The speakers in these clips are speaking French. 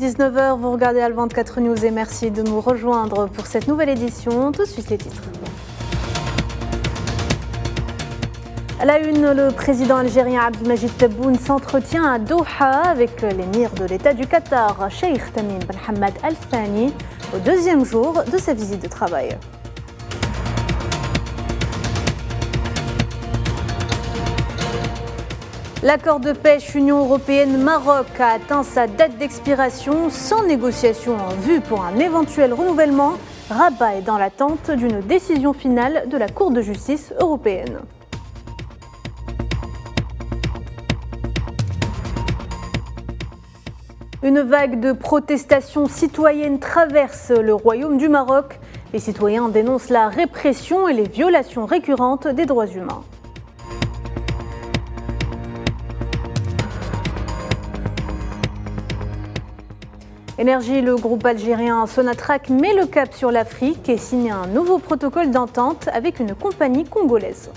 19h, vous regardez Al 24 News et merci de nous rejoindre pour cette nouvelle édition. Tout de suite les titres. À la une, le président algérien Abdelmajid Tebboune s'entretient à Doha avec l'émir de l'État du Qatar, Cheikh Tamim Ben Hamad Al Thani, au deuxième jour de sa visite de travail. L'accord de pêche Union européenne-Maroc a atteint sa date d'expiration sans négociation en vue pour un éventuel renouvellement. Rabat est dans l'attente d'une décision finale de la Cour de justice européenne. Une vague de protestations citoyennes traverse le royaume du Maroc. Les citoyens dénoncent la répression et les violations récurrentes des droits humains. Énergie, le groupe algérien Sonatrach met le cap sur l'Afrique et signe un nouveau protocole d'entente avec une compagnie congolaise.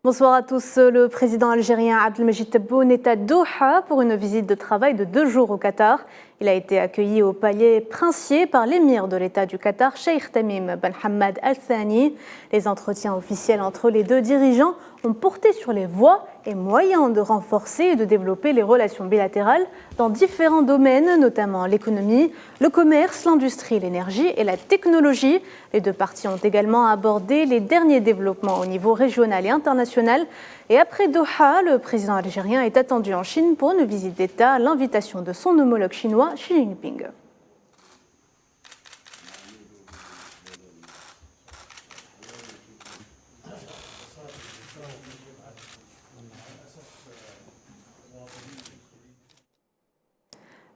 Bonsoir à tous. Le président algérien Abdelmajid Tebboune est à Doha pour une visite de travail de 2 jours au Qatar. Il a été accueilli au palais princier par l'émir de l'État du Qatar, Cheikh Tamim Ben Hamad Al Thani. Les entretiens officiels entre les deux dirigeants ont porté sur les voies et moyens de renforcer et de développer les relations bilatérales dans différents domaines, notamment l'économie, le commerce, l'industrie, l'énergie et la technologie. Les deux parties ont également abordé les derniers développements au niveau régional et international. Et après Doha, le président algérien est attendu en Chine pour une visite d'État à l'invitation de son homologue chinois, Xi Jinping.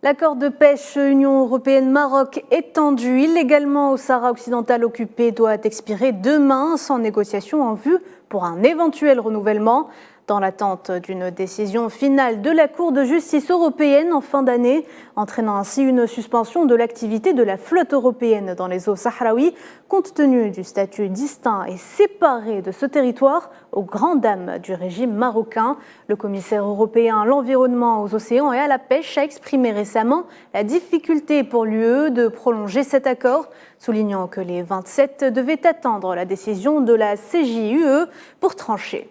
L'accord de pêche Union européenne-Maroc étendu illégalement au Sahara occidental occupé doit expirer demain sans négociation en vue pour un éventuel renouvellement. Dans l'attente d'une décision finale de la Cour de justice européenne en fin d'année, entraînant ainsi une suspension de l'activité de la flotte européenne dans les eaux sahraouies, compte tenu du statut distinct et séparé de ce territoire, aux grandes dames du régime marocain. Le commissaire européen à l'environnement, aux océans et à la pêche a exprimé récemment la difficulté pour l'UE de prolonger cet accord, soulignant que les 27 devaient attendre la décision de la CJUE pour trancher.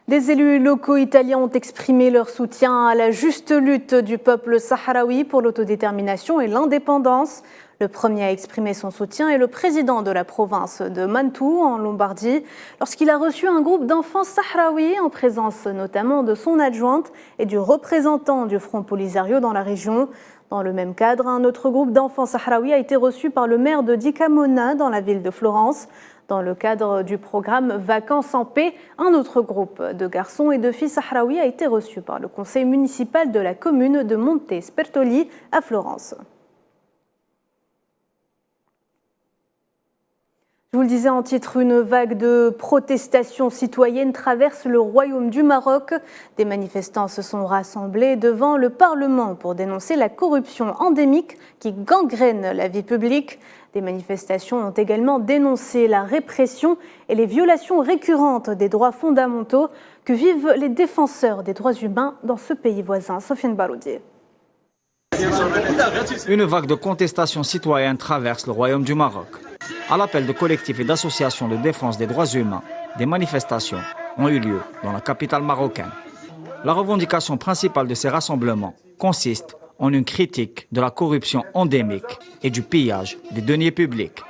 Des élus locaux italiens ont exprimé leur soutien à la juste lutte du peuple sahraoui pour l'autodétermination et l'indépendance. Le premier à exprimer son soutien est le président de la province de Mantoue, en Lombardie, lorsqu'il a reçu un groupe d'enfants sahraouis en présence notamment de son adjointe et du représentant du Front Polisario dans la région. Dans le même cadre, un autre groupe d'enfants sahraouis a été reçu par le maire de Dicamona dans la ville de Florence. Dans le cadre du programme Vacances en paix, un autre groupe de garçons et de filles sahraouis a été reçu par le conseil municipal de la commune de Monte Spertoli à Florence. Je vous le disais en titre, une vague de protestations citoyennes traverse le royaume du Maroc. Des manifestants se sont rassemblés devant le Parlement pour dénoncer la corruption endémique qui gangrène la vie publique. Des manifestations ont également dénoncé la répression et les violations récurrentes des droits fondamentaux que vivent les défenseurs des droits humains dans ce pays voisin. Sofiane Baroudi. Une vague de contestations citoyennes traverse le royaume du Maroc. À l'appel de collectifs et d'associations de défense des droits humains, des manifestations ont eu lieu dans la capitale marocaine. La revendication principale de ces rassemblements consiste en une critique de la corruption endémique et du pillage des deniers publics.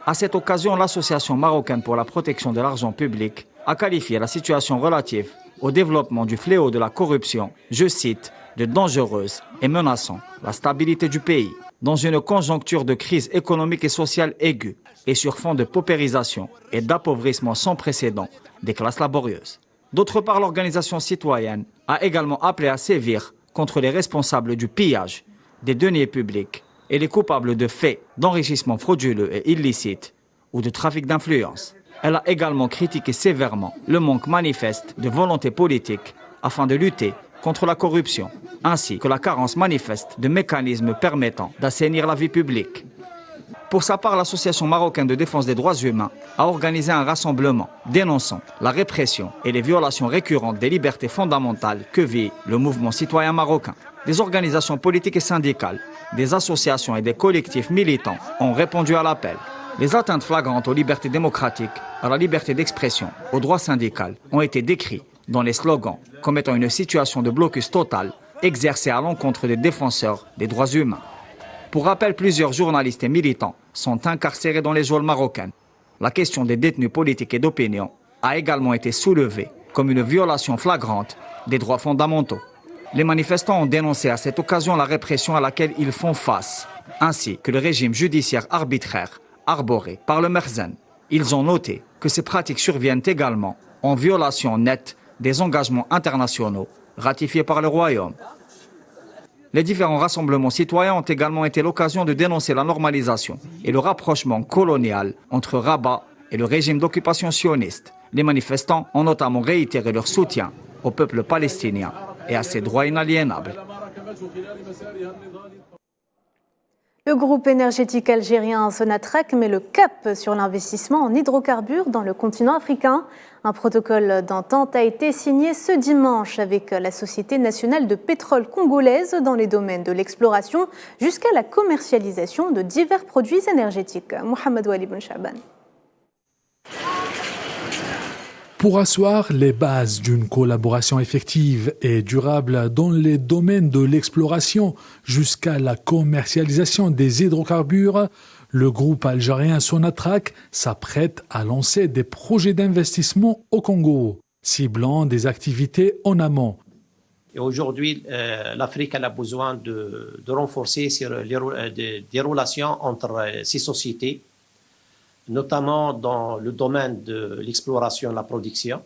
À cette occasion, l'Association marocaine pour la protection de l'argent public a qualifié la situation relative au développement du fléau de la corruption, je cite, de dangereuse et menaçant la stabilité du pays, dans une conjoncture de crise économique et sociale aiguë et sur fond de paupérisation et d'appauvrissement sans précédent des classes laborieuses. D'autre part, l'organisation citoyenne a également appelé à sévir contre les responsables du pillage des deniers publics et les coupables de faits d'enrichissement frauduleux et illicite ou de trafic d'influence. Elle a également critiqué sévèrement le manque manifeste de volonté politique afin de lutter contre la corruption, ainsi que la carence manifeste de mécanismes permettant d'assainir la vie publique. Pour sa part, l'Association marocaine de défense des droits humains a organisé un rassemblement dénonçant la répression et les violations récurrentes des libertés fondamentales que vit le mouvement citoyen marocain. Des organisations politiques et syndicales, des associations et des collectifs militants ont répondu à l'appel. Les atteintes flagrantes aux libertés démocratiques, à la liberté d'expression, au droit syndical ont été décrits dans les slogans comme étant une situation de blocus total exercée à l'encontre des défenseurs des droits humains. Pour rappel, plusieurs journalistes et militants sont incarcérés dans les geôles marocaines. La question des détenus politiques et d'opinion a également été soulevée comme une violation flagrante des droits fondamentaux. Les manifestants ont dénoncé à cette occasion la répression à laquelle ils font face, ainsi que le régime judiciaire arbitraire arboré par le Merzen. Ils ont noté que ces pratiques surviennent également en violation nette des engagements internationaux ratifiés par le Royaume. Les différents rassemblements citoyens ont également été l'occasion de dénoncer la normalisation et le rapprochement colonial entre Rabat et le régime d'occupation sioniste. Les manifestants ont notamment réitéré leur soutien au peuple palestinien et à ses droits inaliénables. Le groupe énergétique algérien Sonatrach met le cap sur l'investissement en hydrocarbures dans le continent africain. Un protocole d'entente a été signé ce dimanche avec la Société nationale de pétrole congolaise dans les domaines de l'exploration jusqu'à la commercialisation de divers produits énergétiques. Mohamed Wali Ben Chaban. Pour asseoir les bases d'une collaboration effective et durable dans les domaines de l'exploration jusqu'à la commercialisation des hydrocarbures, le groupe algérien Sonatrach s'apprête à lancer des projets d'investissement au Congo, ciblant des activités en amont. Et aujourd'hui, l'Afrique a besoin de renforcer des relations entre ces sociétés, notamment dans le domaine de l'exploration et la production,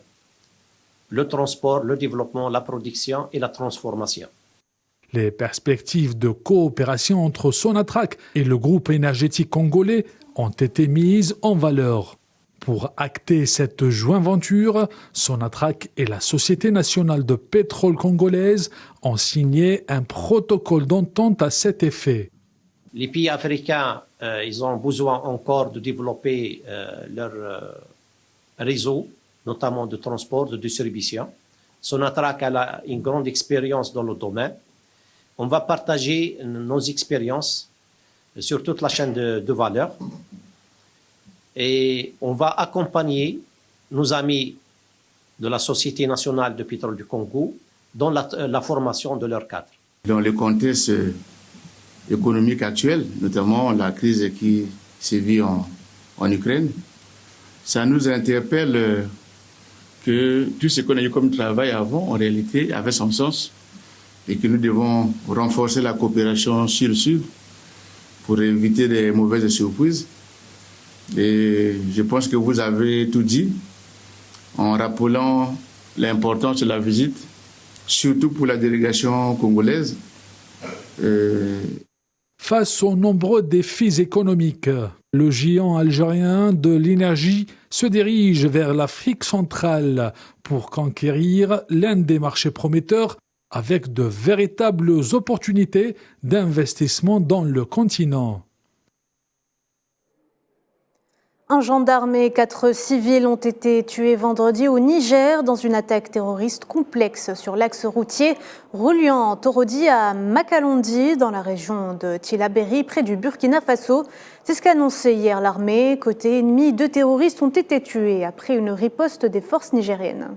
le transport, le développement, la production et la transformation. Les perspectives de coopération entre Sonatrach et le groupe énergétique congolais ont été mises en valeur. Pour acter cette joint-venture, Sonatrach et la Société nationale de pétrole congolaise ont signé un protocole d'entente à cet effet. Les pays africains, ils ont besoin encore de développer leur réseau, notamment de transport, de distribution. Sonatrach a une grande expérience dans le domaine. On va partager nos expériences sur toute la chaîne de valeur et on va accompagner nos amis de la Société nationale de pétrole du Congo dans la formation de leur cadre. Dans le contexte économique actuel, notamment la crise qui sévit en Ukraine, ça nous interpelle que tout ce qu'on a eu comme travail avant, en réalité, avait son sens et que nous devons renforcer la coopération sud-sud pour éviter des mauvaises surprises. Et je pense que vous avez tout dit en rappelant l'importance de la visite, surtout pour la délégation congolaise. Face aux nombreux défis économiques, le géant algérien de l'énergie se dirige vers l'Afrique centrale pour conquérir l'un des marchés prometteurs avec de véritables opportunités d'investissement dans le continent. Un gendarme et 4 civils ont été tués vendredi au Niger dans une attaque terroriste complexe sur l'axe routier reliant Torodi à Makalondi dans la région de Tillabéri près du Burkina Faso. C'est ce qu'a annoncé hier l'armée. Côté ennemi, 2 terroristes ont été tués après une riposte des forces nigériennes.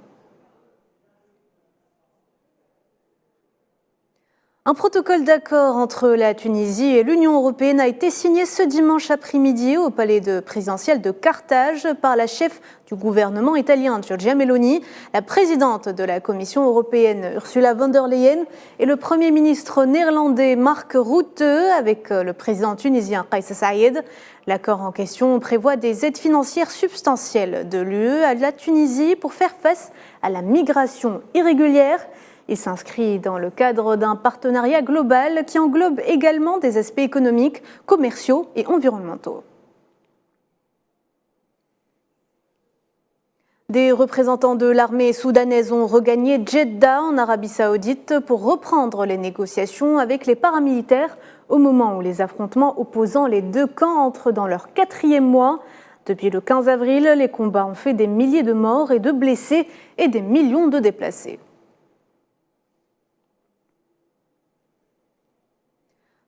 Un protocole d'accord entre la Tunisie et l'Union européenne a été signé ce dimanche après-midi au palais présidentiel de Carthage par la chef du gouvernement italien Giorgia Meloni, la présidente de la Commission européenne Ursula von der Leyen et le Premier ministre néerlandais Mark Rutte avec le président tunisien Kais Saied. L'accord en question prévoit des aides financières substantielles de l'UE à la Tunisie pour faire face à la migration irrégulière. Il s'inscrit dans le cadre d'un partenariat global qui englobe également des aspects économiques, commerciaux et environnementaux. Des représentants de l'armée soudanaise ont regagné Jeddah en Arabie Saoudite pour reprendre les négociations avec les paramilitaires au moment où les affrontements opposant les deux camps entrent dans leur 4e mois. Depuis le 15 avril, les combats ont fait des milliers de morts et de blessés et des millions de déplacés.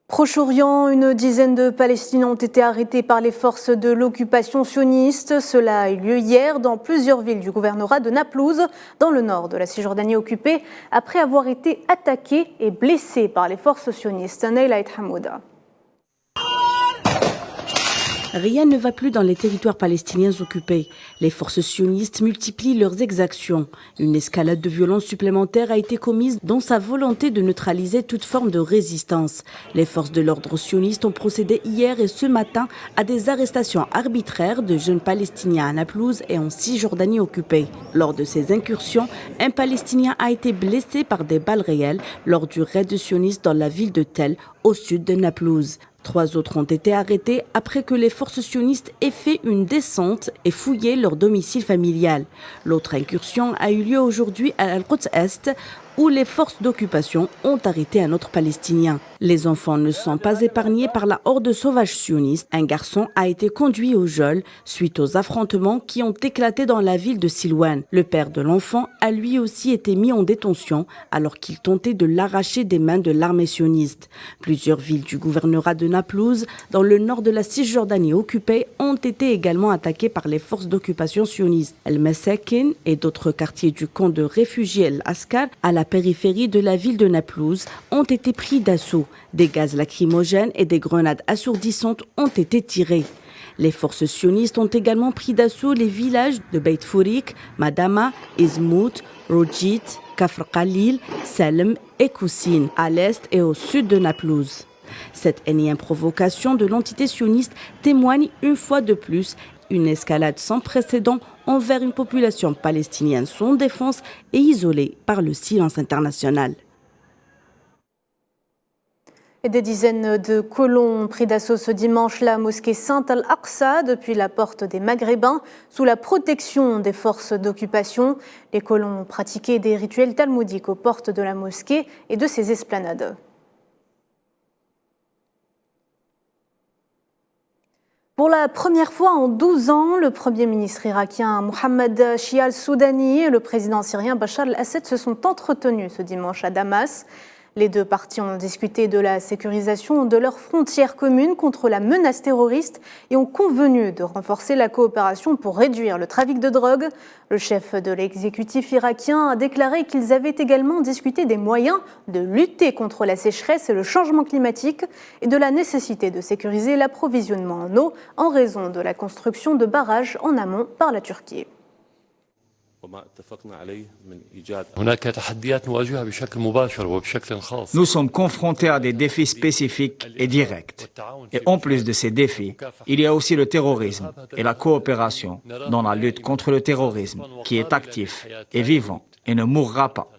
Proche-Orient, une dizaine de Palestiniens ont été arrêtés par les forces de l'occupation sioniste. Cela a eu lieu hier dans plusieurs villes du gouvernorat de Naplouse, dans le nord de la Cisjordanie occupée, après avoir été attaqués et blessés par les forces sionistes. Naila Hamouda. Rien ne va plus dans les territoires palestiniens occupés. Les forces sionistes multiplient leurs exactions. Une escalade de violence supplémentaire a été commise dans sa volonté de neutraliser toute forme de résistance. Les forces de l'ordre sioniste ont procédé hier et ce matin à des arrestations arbitraires de jeunes Palestiniens à Naplouse et en Cisjordanie occupée. Lors de ces incursions, un Palestinien a été blessé par des balles réelles lors du raid sioniste dans la ville de Tel, au sud de Naplouse. 3 autres ont été arrêtés après que les forces sionistes aient fait une descente et fouillé leur domicile familial. L'autre incursion a eu lieu aujourd'hui à Al-Quds Est, où les forces d'occupation ont arrêté un autre Palestinien. Les enfants ne sont pas épargnés par la horde sauvage sioniste. Un garçon a été conduit au geôle suite aux affrontements qui ont éclaté dans la ville de Silwan. Le père de l'enfant a lui aussi été mis en détention alors qu'il tentait de l'arracher des mains de l'armée sioniste. Plusieurs villes du gouvernorat de Naplouse, dans le nord de la Cisjordanie occupée, ont été également attaquées par les forces d'occupation sionistes. El-Masakin et d'autres quartiers du camp de réfugiés El-Askar, à la périphérie de la ville de Naplouse, ont été pris d'assaut. Des gaz lacrymogènes et des grenades assourdissantes ont été tirées. Les forces sionistes ont également pris d'assaut les villages de Beit Fourik, Madama, Izmout, Rojit, Kafr Khalil, Salem et Koussine, à l'est et au sud de Naplouse. Cette énième provocation de l'entité sioniste témoigne une fois de plus une escalade sans précédent envers une population palestinienne sans défense et isolée par le silence international. Et des dizaines de colons ont pris d'assaut ce dimanche la mosquée Saint Al-Aqsa depuis la porte des Maghrébins sous la protection des forces d'occupation. Les colons ont pratiqué des rituels talmudiques aux portes de la mosquée et de ses esplanades. Pour la première fois en 12 ans, le Premier ministre irakien Mohamed Shia al-Soudani et le président syrien Bachar al-Assad se sont entretenus ce dimanche à Damas. Les deux parties ont discuté de la sécurisation de leurs frontières communes contre la menace terroriste et ont convenu de renforcer la coopération pour réduire le trafic de drogue. Le chef de l'exécutif irakien a déclaré qu'ils avaient également discuté des moyens de lutter contre la sécheresse et le changement climatique et de la nécessité de sécuriser l'approvisionnement en eau en raison de la construction de barrages en amont par la Turquie. Nous sommes confrontés à des défis spécifiques et directs. Et en plus de ces défis, il y a aussi le terrorisme et la coopération dans la lutte contre le terrorisme qui est actif et vivant et ne mourra pas.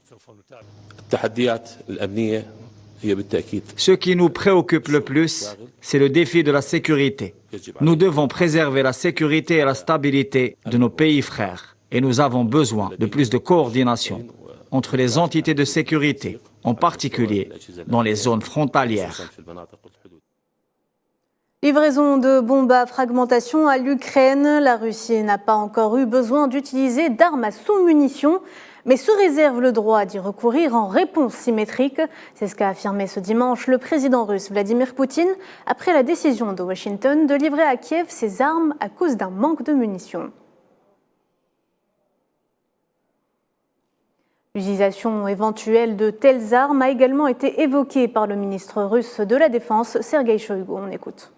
Ce qui nous préoccupe le plus, c'est le défi de la sécurité. Nous devons préserver la sécurité et la stabilité de nos pays frères. Et nous avons besoin de plus de coordination entre les entités de sécurité, en particulier dans les zones frontalières. Livraison de bombes à fragmentation à l'Ukraine. La Russie n'a pas encore eu besoin d'utiliser d'armes à sous-munitions, mais se réserve le droit d'y recourir en réponse symétrique. C'est ce qu'a affirmé ce dimanche le président russe Vladimir Poutine après la décision de Washington de livrer à Kiev ses armes à cause d'un manque de munitions. L'utilisation éventuelle de telles armes a également été évoquée par le ministre russe de la Défense, Sergueï Shoigu. On écoute.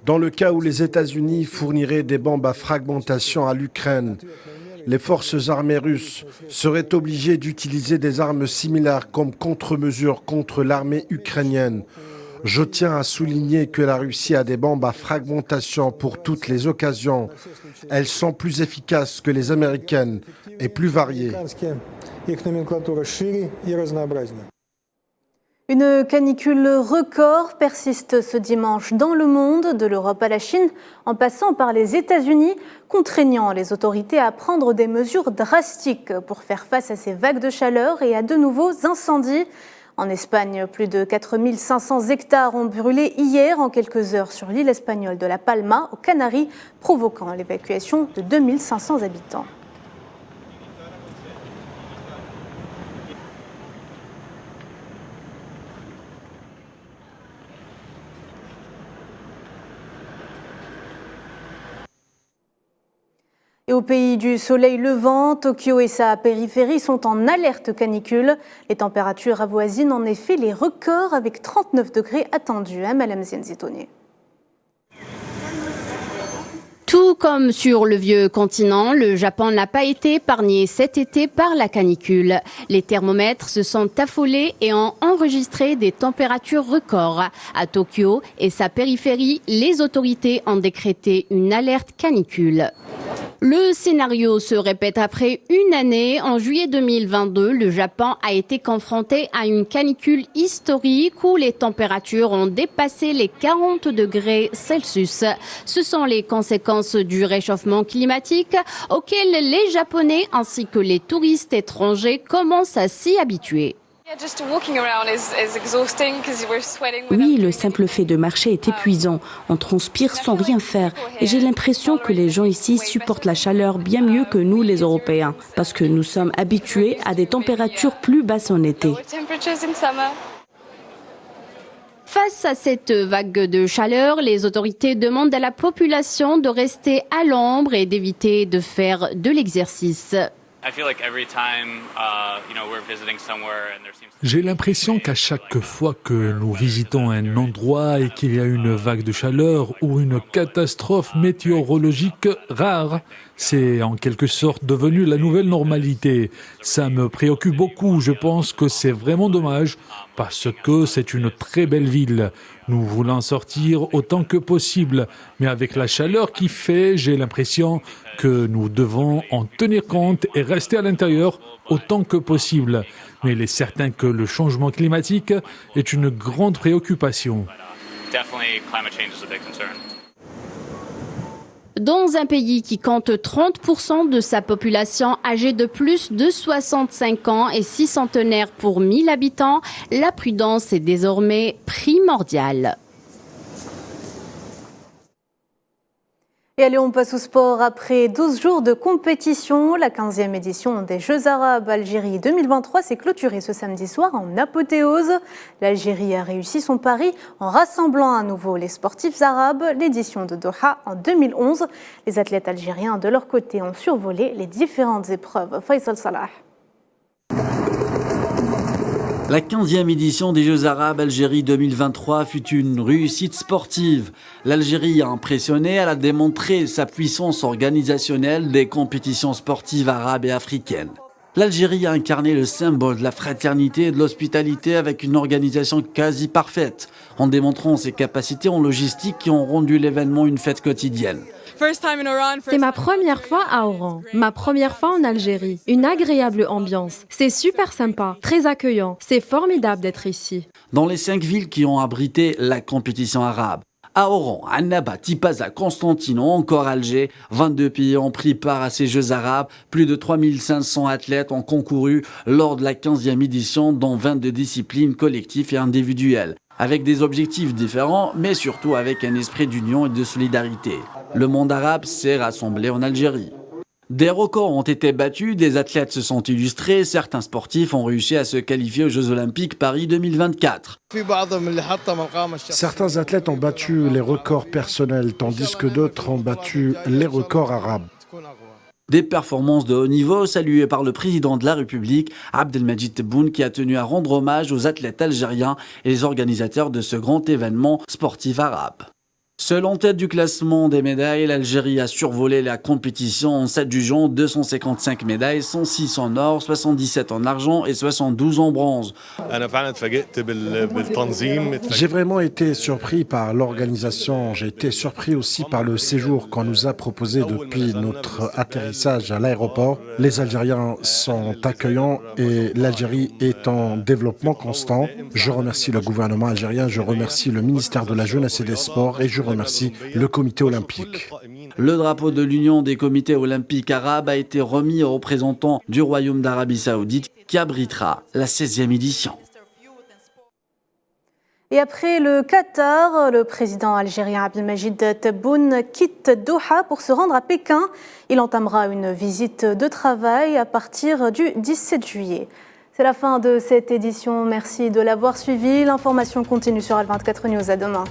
Dans le cas où les États-Unis fourniraient des bombes à fragmentation à l'Ukraine, les forces armées russes seraient obligées d'utiliser des armes similaires comme contre-mesure contre l'armée ukrainienne. Je tiens à souligner que la Russie a des bombes à fragmentation pour toutes les occasions. Elles sont plus efficaces que les américaines et plus variées. Une canicule record persiste ce dimanche dans le monde, de l'Europe à la Chine, en passant par les États-Unis, contraignant les autorités à prendre des mesures drastiques pour faire face à ces vagues de chaleur et à de nouveaux incendies. En Espagne, plus de 4500 hectares ont brûlé hier en quelques heures sur l'île espagnole de La Palma, aux Canaries, provoquant l'évacuation de 2500 habitants. Et au pays du soleil levant, Tokyo et sa périphérie sont en alerte canicule. Les températures avoisinent en effet les records avec 39 degrés attendus, Madame Zienzitone. Tout comme sur le vieux continent, le Japon n'a pas été épargné cet été par la canicule. Les thermomètres se sont affolés et ont enregistré des températures records. À Tokyo et sa périphérie, les autorités ont décrété une alerte canicule. Le scénario se répète après une année. En juillet 2022, le Japon a été confronté à une canicule historique où les températures ont dépassé les 40 degrés Celsius. Ce sont les conséquences du réchauffement climatique auxquelles les Japonais ainsi que les touristes étrangers commencent à s'y habituer. Oui, le simple fait de marcher est épuisant. On transpire sans rien faire. Et j'ai l'impression que les gens ici supportent la chaleur bien mieux que nous, les Européens, parce que nous sommes habitués à des températures plus basses en été. Face à cette vague de chaleur, les autorités demandent à la population de rester à l'ombre et d'éviter de faire de l'exercice. J'ai l'impression qu'à chaque fois que nous visitons un endroit et qu'il y a une vague de chaleur ou une catastrophe météorologique rare, c'est en quelque sorte devenu la nouvelle normalité. Ça me préoccupe beaucoup. Je pense que c'est vraiment dommage parce que c'est une très belle ville. Nous voulons sortir autant que possible, mais avec la chaleur qui fait, j'ai l'impression que nous devons en tenir compte et rester à l'intérieur autant que possible. Mais il est certain que le changement climatique est une grande préoccupation. Dans un pays qui compte 30% de sa population âgée de plus de 65 ans et 6 centenaires pour 1000 habitants, la prudence est désormais primordiale. Et allez, on passe au sport. Après 12 jours de compétition, la 15e édition des Jeux Arabes Algérie 2023 s'est clôturée ce samedi soir en apothéose. L'Algérie a réussi son pari en rassemblant à nouveau les sportifs arabes. L'édition de Doha en 2011. Les athlètes algériens, de leur côté, ont survolé les différentes épreuves. Faisal Salah. La 15e édition des Jeux Arabes Algérie 2023 fut une réussite sportive. L'Algérie a impressionné, elle a démontré sa puissance organisationnelle des compétitions sportives arabes et africaines. L'Algérie a incarné le symbole de la fraternité et de l'hospitalité avec une organisation quasi parfaite, en démontrant ses capacités en logistique qui ont rendu l'événement une fête quotidienne. C'est ma première fois à Oran, ma première fois en Algérie. Une agréable ambiance. C'est super sympa, très accueillant. C'est formidable d'être ici. Dans les 5 villes qui ont abrité la compétition arabe, à Oran, Annaba, Tipaza, Constantine ou encore Alger, 22 pays ont pris part à ces Jeux arabes. Plus de 3500 athlètes ont concouru lors de la 15e édition dans 22 disciplines collectives et individuelles, avec des objectifs différents, mais surtout avec un esprit d'union et de solidarité. Le monde arabe s'est rassemblé en Algérie. Des records ont été battus, des athlètes se sont illustrés, certains sportifs ont réussi à se qualifier aux Jeux Olympiques Paris 2024. Certains athlètes ont battu les records personnels, tandis que d'autres ont battu les records arabes. Des performances de haut niveau saluées par le président de la République, Abdelmadjid Tebboune, qui a tenu à rendre hommage aux athlètes algériens et les organisateurs de ce grand événement sportif arabe. Seule en tête du classement des médailles, l'Algérie a survolé la compétition en s'adjugeant 255 médailles, 106 en or, 77 en argent et 72 en bronze. J'ai vraiment été surpris par l'organisation. J'ai été surpris aussi par le séjour qu'on nous a proposé depuis notre atterrissage à l'aéroport. Les Algériens sont accueillants et l'Algérie est en développement constant. Je remercie le gouvernement algérien, je remercie le ministère de la Jeunesse et des Sports et je remercie le comité olympique. Le drapeau de l'Union des comités olympiques arabes a été remis aux représentants du Royaume d'Arabie Saoudite qui abritera la 16e édition. Et après le Qatar, le président algérien Abdelmajid Tebboune quitte Doha pour se rendre à Pékin. Il entamera une visite de travail à partir du 17 juillet. C'est la fin de cette édition. Merci de l'avoir suivi. L'information continue sur Al24 News. À demain.